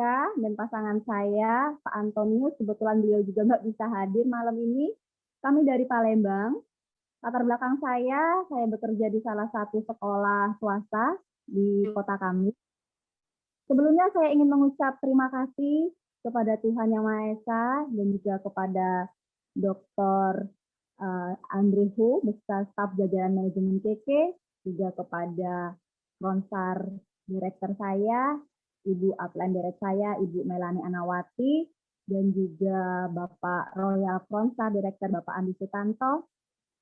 Eka dan pasangan saya, Pak Antonius, kebetulan beliau juga nggak bisa hadir malam ini. Kami dari Palembang. Latar belakang saya bekerja di salah satu sekolah swasta di kota kami. Sebelumnya saya ingin mengucap terima kasih kepada Tuhan Yang Maha Esa dan juga kepada Dr. Andre Hu, beserta staf jajaran manajemen KK, juga kepada Ronsar Direktur saya, Ibu Upline Director saya, Ibu Melani Anawati, dan juga Bapak Royal Fronsar Direktur Bapak Andi Sutanto,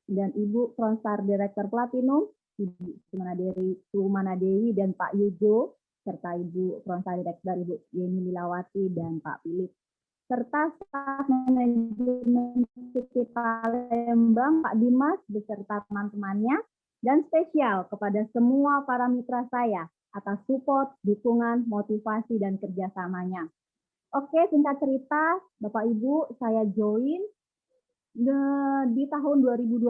dan Ibu Fronsar Direktur Platinum, Ibu Sumana Dewi dan Pak Yugo, serta Ibu Fronsar Direktur Ibu Yeni Lilawati dan Pak Philip, serta staf manajemen KK Palembang, Pak Dimas, beserta teman-temannya, dan spesial kepada semua para mitra saya atas support, dukungan, motivasi, dan kerjasamanya. Oke, singkat cerita, Bapak Ibu, saya join di tahun 2012,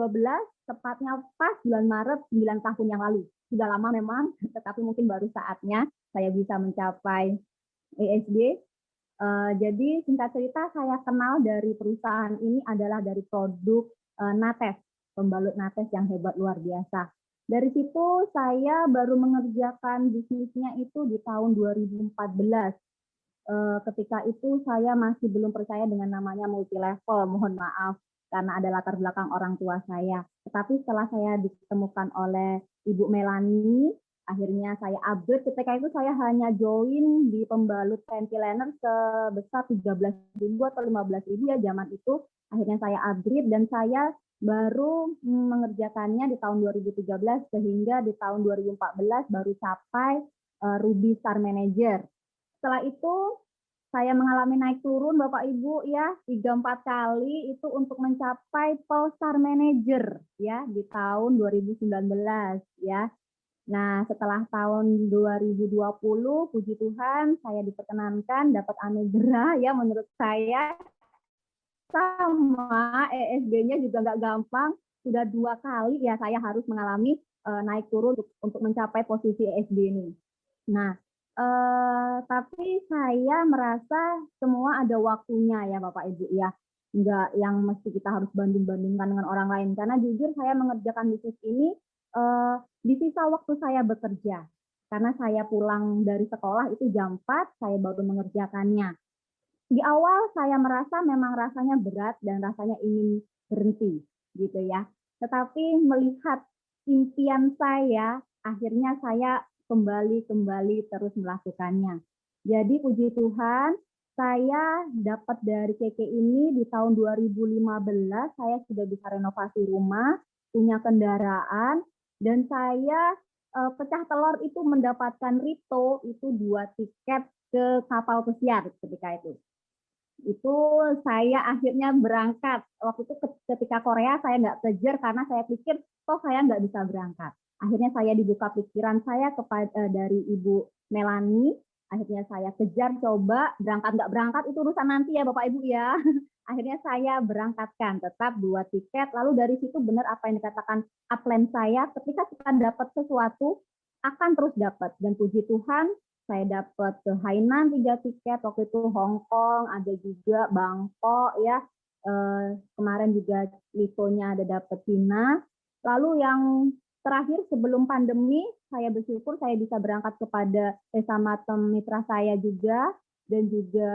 tepatnya pas bulan Maret 9 tahun yang lalu. Sudah lama memang, tetapi mungkin baru saatnya saya bisa mencapai ESG. Jadi singkat cerita, saya kenal dari perusahaan ini adalah dari produk Nates, pembalut Nates yang hebat luar biasa. Dari situ saya baru mengerjakan bisnisnya itu di tahun 2014. Ketika itu saya masih belum percaya dengan namanya multi level, mohon maaf karena ada latar belakang orang tua saya. Tetapi setelah saya ditemukan oleh Ibu Melani, akhirnya saya upgrade. Ketika itu saya hanya join di pembalut panty liner sebesar 13.000 atau 15.000 ya zaman itu. Akhirnya saya upgrade dan saya baru mengerjakannya di tahun 2013 sehingga di tahun 2014 baru capai Ruby Star Manager. Setelah itu saya mengalami naik turun Bapak Ibu ya 3-4 kali itu untuk mencapai Polestar Manager ya di tahun 2019 ya. Nah, setelah tahun 2020 puji Tuhan saya diperkenankan dapat anugerah ya menurut saya sama ESG-nya juga nggak gampang. Sudah 2 kali ya saya harus mengalami naik turun untuk mencapai posisi ESG ini. Nah, tapi saya merasa semua ada waktunya ya Bapak Ibu ya. Enggak yang mesti kita harus banding-bandingkan dengan orang lain. Karena jujur saya mengerjakan bisnis ini di sisa waktu saya bekerja. Karena saya pulang dari sekolah itu jam 4, saya baru mengerjakannya. Di awal saya merasa memang rasanya berat dan rasanya ingin berhenti gitu ya. Tetapi melihat impian saya, akhirnya saya kembali terus melakukannya. Jadi puji Tuhan, saya dapat dari KK ini di tahun 2015, saya sudah bisa renovasi rumah, punya kendaraan, dan saya pecah telur itu mendapatkan Rito itu 2 tiket ke kapal pesiar ketika itu. Itu saya akhirnya berangkat. Waktu itu ketika Korea saya nggak kejar karena saya pikir toh saya nggak bisa berangkat. Akhirnya saya dibuka pikiran saya kepada dari Ibu Melani. Akhirnya saya kejar coba berangkat nggak berangkat itu urusan nanti ya Bapak Ibu ya. Akhirnya saya berangkatkan tetap 2 tiket. Lalu dari situ benar apa yang dikatakan upline saya, ketika kita dapat sesuatu akan terus dapat. Dan puji Tuhan saya dapat ke Hainan 3 tiket, waktu itu Hong Kong, ada juga Bangkok ya. Kemarin juga Litonya ada dapat Cina. Lalu yang terakhir sebelum pandemi, saya bersyukur saya bisa berangkat kepada sesama mitra saya juga dan juga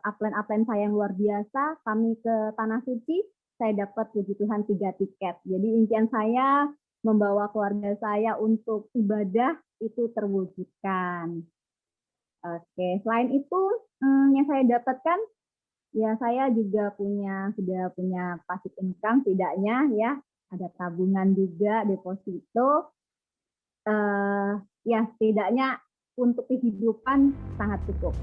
upline saya yang luar biasa. Kami ke Tanah Suci, saya dapat puji Tuhan 3 tiket. Jadi impian saya membawa keluarga saya untuk ibadah itu terwujudkan. Oke, selain itu yang saya dapatkan ya saya juga sudah punya passive income setidaknya ya, ada tabungan juga deposito. Ya setidaknya untuk kehidupan sangat cukup.